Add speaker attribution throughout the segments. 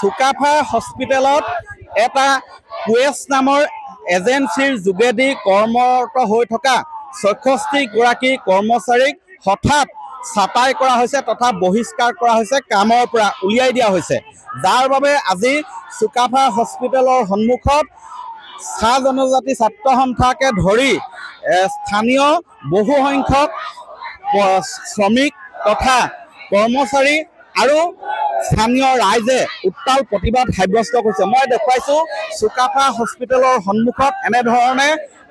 Speaker 1: চুকাফা হস্পিটেলত এটা কুৱেছ নামৰ এজেঞ্চিৰ যোগেদি কৰ্মৰত হৈ থকা ৬৬ গৰাকী কৰ্মচাৰীক হঠাৎ ছাঁটাই কৰা হৈছে তথা বহিষ্কাৰ কৰা হৈছে, কামৰ পৰা উলিয়াই দিয়া হৈছে, যাৰ বাবে আজি চুকাফা হস্পিটেলৰ সন্মুখত চাহ জনজাতি ছাত্ৰ সন্থাকে ধৰি স্থানীয় বহু সংখ্যক শ্ৰমিক তথা কৰ্মচাৰী আৰু স্থানীয় ৰাইজে উত্তাল প্ৰতিবাদ সাব্যস্ত কৰিছে। মই দেখুৱাইছোঁ চুকাফা হস্পিটেলৰ সন্মুখত এনেধৰণে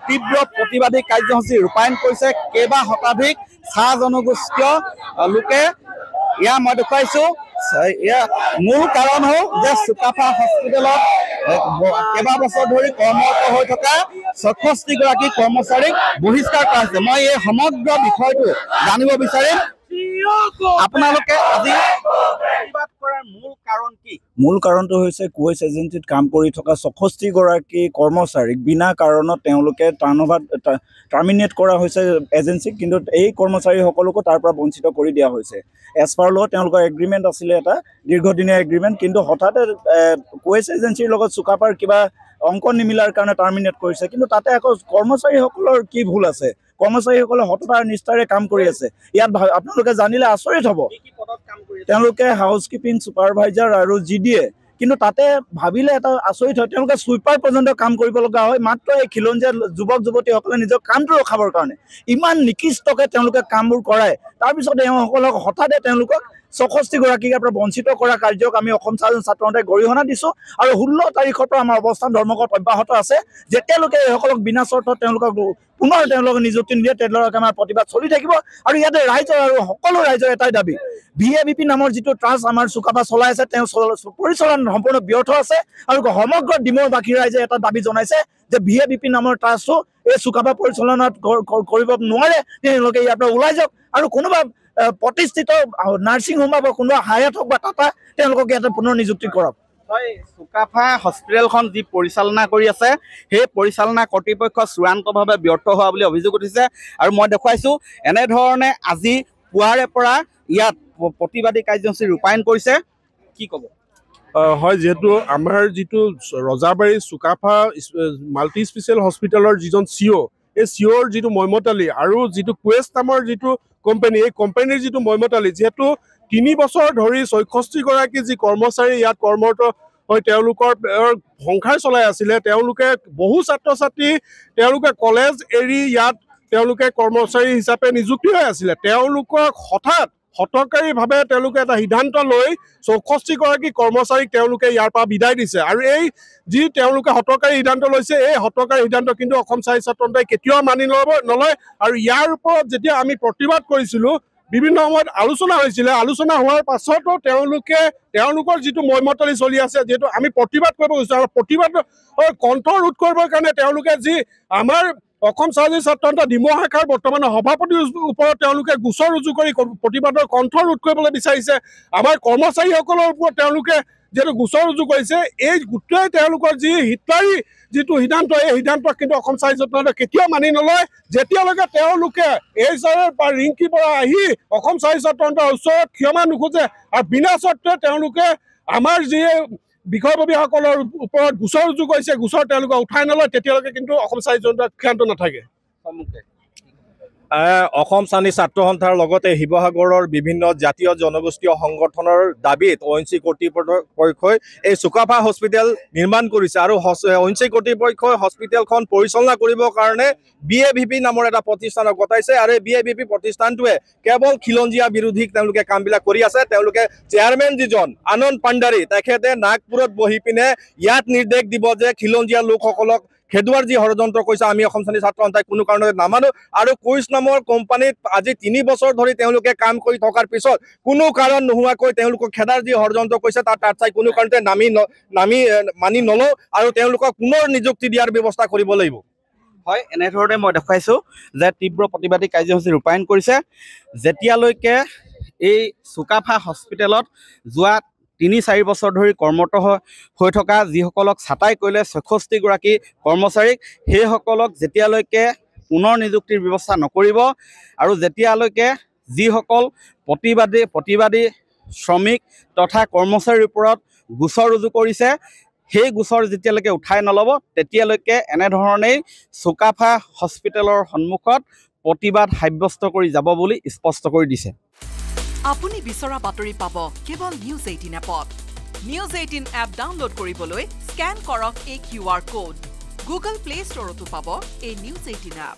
Speaker 1: তীব্ৰ প্ৰতিবাদী কাৰ্যসূচী ৰূপায়ণ কৰিছে কেইবা শতাধিক চাহ জনগোষ্ঠীয় লোকে। ইয়াৰ মই দেখুৱাইছোঁ ইয়াৰ মূল কাৰণ হ'ল যে চুকাফা হস্পিটেলত কেইবা বছৰ ধৰি কৰ্মৰত হৈ থকা ৬৬ গৰাকী কৰ্মচাৰীক বহিষ্কাৰ কৰা হৈছে। মই এই সমগ্ৰ বিষয়টো জানিব বিচাৰিম, আপোনালোকে আজি প্ৰতিবাদ কৰাৰ মূল কাৰণ কি?
Speaker 2: মূল কাৰণটো হৈছে কুৱেছ এজেঞ্চিত কাম কৰি থকা ৬৬ গৰাকী কৰ্মচাৰীক বিনা কাৰণত তেওঁলোকে টাৰ্মিনেট কৰা হৈছে এজেঞ্চিক, কিন্তু এই কৰ্মচাৰীসকলকো তাৰ পৰা বঞ্চিত কৰি দিয়া হৈছে। এজ পাৰ ল' তেওঁলোকৰ এগ্ৰিমেণ্ট আছিলে এটা দীৰ্ঘদিনীয়া এগ্ৰিমেণ্ট, কিন্তু হঠাতে কুৱেছ এজেঞ্চিৰ লগত চুকাফাৰ কিবা অংক নিমিলাৰ কাৰণে টাৰ্মিনেট কৰিছে। কিন্তু তাতে আকৌ কৰ্মচাৰীসকলৰ কি ভুল আছে? কৰ্মচাৰীসকলে সততাৰ নিষ্ঠাৰে কাম কৰি আছে। ইয়াত আপোনালোকে জানিলে আচৰিত হ'ব, তেওঁলোকে হাউচকিপিং ছুপাৰভাইজাৰ আৰু GDA, কিন্তু তাতে ভাবিলে এটা আচৰিত হয়, তেওঁলোকে চুইপাৰ পৰ্যন্ত কাম কৰিব লগা হয় মাত্ৰ এই খিলঞ্জীয়া যুৱক যুৱতীসকলে নিজৰ কামটো ৰখাবৰ কাৰণে। ইমান নিকৃষ্টকৈ তেওঁলোকে কামবোৰ কৰায়, তাৰপিছত এওঁসকলক হঠাতে তেওঁলোকক ৬৬ গৰাকীৰ পৰা বঞ্চিত কৰা কাৰ্যক আমি অসম ছাত্ৰ সন্থাই গৰিহণা দিছোঁ। আৰু 16 তাৰিখৰ পৰা আমাৰ অৱস্থান ধৰ্মঘট অব্যাহত আছে। যেতিয়ালৈকে এইসকলক বিনা চৰ্তত তেওঁলোকক পুনৰ তেওঁলোকে নিযুক্তি নিদিয়ে তেতিয়ালৈকে আমাৰ প্ৰতিবাদ চলি থাকিব। আৰু ইয়াতে ৰাইজৰ আৰু সকলো ৰাইজৰ এটাই দাবী, VAVP নামৰ যিটো ট্ৰাষ্ট আমাৰ চুকাফা চলাই আছে তেওঁ পৰিচালনা সম্পূৰ্ণ ব্যৰ্থ আছে। আৰু সমগ্ৰ ডিমৌবাসী ৰাইজে এটা দাবী জনাইছে যে VAVP নামৰ ট্ৰাষ্টটো এই চুকাফা পৰিচালনাত কৰিব নোৱাৰে, তেওঁলোকে ইয়াৰ পৰা ওলাই যাওক আৰু কোনোবা প্ৰতিষ্ঠিত নাৰ্ছিং হোম বা কোনোবা হায়াত হওক বা টাটা তেওঁলোকক ইয়াতে পুনৰ নিযুক্তি কৰক।
Speaker 1: হয়, চুকাফা হস্পিটেলখন যি পৰিচালনা কৰি আছে সেই পৰিচালনা কৰ্তৃপক্ষ চূড়ান্তভাৱে ব্যৰ্থ হোৱা বুলি অভিযোগ উঠিছে। আৰু মই দেখুৱাইছোঁ এনেধৰণে আজি পুৱাৰে পৰা ইয়াত প্ৰতিবাদী কাৰ্যসূচী ৰূপায়ণ কৰিছে। কি ক'ব?
Speaker 3: হয়, যিহেতু আমাৰ যিটো ৰজাবাৰী চুকাফা মাল্টি স্পেচিয়েল হস্পিটেলৰ যিজন CEO, এই CEOৰ যিটো মইমতালি আৰু যিটো কুৱেছ নামৰ যিটো কোম্পানী, এই কোম্পানীৰ যিটো মইমতালি, যিহেতু 3 বছৰ ধৰি ৬৬ গৰাকী যি কৰ্মচাৰী ইয়াত কৰ্মৰত হৈ তেওঁলোকৰ সংসাৰ চলাই আছিলে, তেওঁলোকে বহু ছাত্ৰ ছাত্ৰী তেওঁলোকে কলেজ এৰি ইয়াত তেওঁলোকে কৰ্মচাৰী হিচাপে নিযুক্তি হৈ আছিলে। তেওঁলোকক হঠাৎ হঠকাৰীভাৱে তেওঁলোকে এটা সিদ্ধান্ত লৈ ৬৬ গৰাকী কৰ্মচাৰীক তেওঁলোকে ইয়াৰ পৰা বিদায় দিছে। আৰু এই যি তেওঁলোকে হঠকাৰী সিদ্ধান্ত লৈছে, এই হঠকাৰী সিদ্ধান্ত কিন্তু অসম ছাত্ৰ সন্থাই কেতিয়াও মানি নলয়। আৰু ইয়াৰ ওপৰত যেতিয়া আমি প্ৰতিবাদ কৰিছিলোঁ, বিভিন্ন সময়ত আলোচনা হৈছিলে, আলোচনা হোৱাৰ পাছতো তেওঁলোকৰ যিটো মইমতালি চলি আছে, যিহেতু আমি প্ৰতিবাদ কৰিব গৈছোঁ আৰু প্ৰতিবাদৰ কণ্ঠ ৰোধ কৰিবৰ কাৰণে তেওঁলোকে যি আমাৰ অসম ছাত্ৰ সন্থা ডিমৌ শাখাৰ বৰ্তমানৰ সভাপতিৰ ওপৰত তেওঁলোকে গোচৰ ৰুজু কৰি প্ৰতিবাদৰ কণ্ঠ ৰোধ কৰিবলৈ বিচাৰিছে। আমাৰ কৰ্মচাৰীসকলৰ ওপৰত তেওঁলোকে যিহেতু গোচৰ ৰুজু কৰিছে, এই গোটেই তেওঁলোকৰ যি হিতকাৰী যিটো সিদ্ধান্ত, এই সিদ্ধান্তক কিন্তু অসম ছাত্ৰ সন্থাই কেতিয়াও মানি নলয়। যেতিয়ালৈকে তেওঁলোকে HR বা ৰিংকিৰ পৰা আহি অসম ছাত্ৰ সন্থাৰ ওচৰত ক্ষমা নোখোজে আৰু বিনা চৰ্তে তেওঁলোকে আমাৰ যি বিষয়ববীয়াসকলৰ ওপৰত গোচৰ ৰুজু কৰিছে, গোচৰ তেওঁলোকে উঠাই নলয়, তেতিয়ালৈকে কিন্তু অসম ছাত্ৰ সন্থাৰ ক্ষান্ত নাথাকে।
Speaker 4: অসম ছাত্ৰ সন্থাৰ লগতে শিৱসাগৰৰ বিভিন্ন জাতীয় জনগোষ্ঠীয় সংগঠনৰ দাবীত ONGC কৰ্তৃপক্ষই এই চুকাফা হস্পিটেল নিৰ্মাণ কৰিছে। আৰু ONGC কৰ্তৃপক্ষই হস্পিটেলখন পৰিচালনা কৰিবৰ কাৰণে BAVP নামৰ এটা প্ৰতিষ্ঠানক গতাইছে। আৰু এই BAVP প্ৰতিষ্ঠানটোৱে কেৱল খিলঞ্জীয়া বিৰোধী তেওঁলোকে কামবিলাক কৰি আছে। তেওঁলোকে চেয়াৰমেন যিজন আনন্দ পাণ্ডাৰী, তেখেতে নাগপুৰত বহি পিনে ইয়াত নিৰ্দেশ দিব যে খিলঞ্জীয়া লোকসকলক খেদুৱাৰ যি ষড়যন্ত্ৰ কৰিছে আমি অসম ছাত্ৰ সন্থাই কোনো কাৰণতে নামানো। আৰু কুৱেছ নামৰ কোম্পানীত আজি 3 বছৰ ধৰি তেওঁলোকে কাম কৰি থকাৰ পিছত কোনো কাৰণ নোহোৱাকৈ তেওঁলোকক খেদাৰ যি ষড়যন্ত্ৰ কৰিছে তাত চাই কোনো কাৰণতে মানি নলওঁ আৰু তেওঁলোকক পুনৰ নিযুক্তি দিয়াৰ ব্যৱস্থা কৰিব লাগিব।
Speaker 1: হয়, এনেধৰণে মই দেখুৱাইছোঁ যে তীব্ৰ প্ৰতিবাদী কাৰ্যসূচী ৰূপায়ণ কৰিছে। যেতিয়ালৈকে এই চুকাফা হস্পিটেলত যোৱা ৩-৪ বছৰ ধৰি কৰ্মৰত হৈ থকা যিসকলক ছাঁটাই কৰিলে ৬৬ গৰাকী কৰ্মচাৰীক সেইসকলক যেতিয়ালৈকে পুনৰ নিযুক্তিৰ ব্যৱস্থা নকৰিব আৰু যেতিয়ালৈকে যিসকল প্ৰতিবাদী শ্ৰমিক তথা কৰ্মচাৰীৰ ওপৰত গোচৰ ৰুজু কৰিছে সেই গোচৰ যেতিয়ালৈকে উঠাই নল'ব তেতিয়ালৈকে এনেধৰণেই চুকাফা হস্পিটেলৰ সন্মুখত প্ৰতিবাদ সাব্যস্ত কৰি যাব বুলি স্পষ্ট কৰি দিছে।
Speaker 5: আপুনি বিচৰা বাতৰি পাব কেৱল নিউজ 18 এপত। নিউজ 18 এপ ডাউনলোড কৰিবলৈ স্কেন কৰক এই QR কোড। গুগল প্লে ষ্টৰতো পাব এই নিউজ 18 এপ।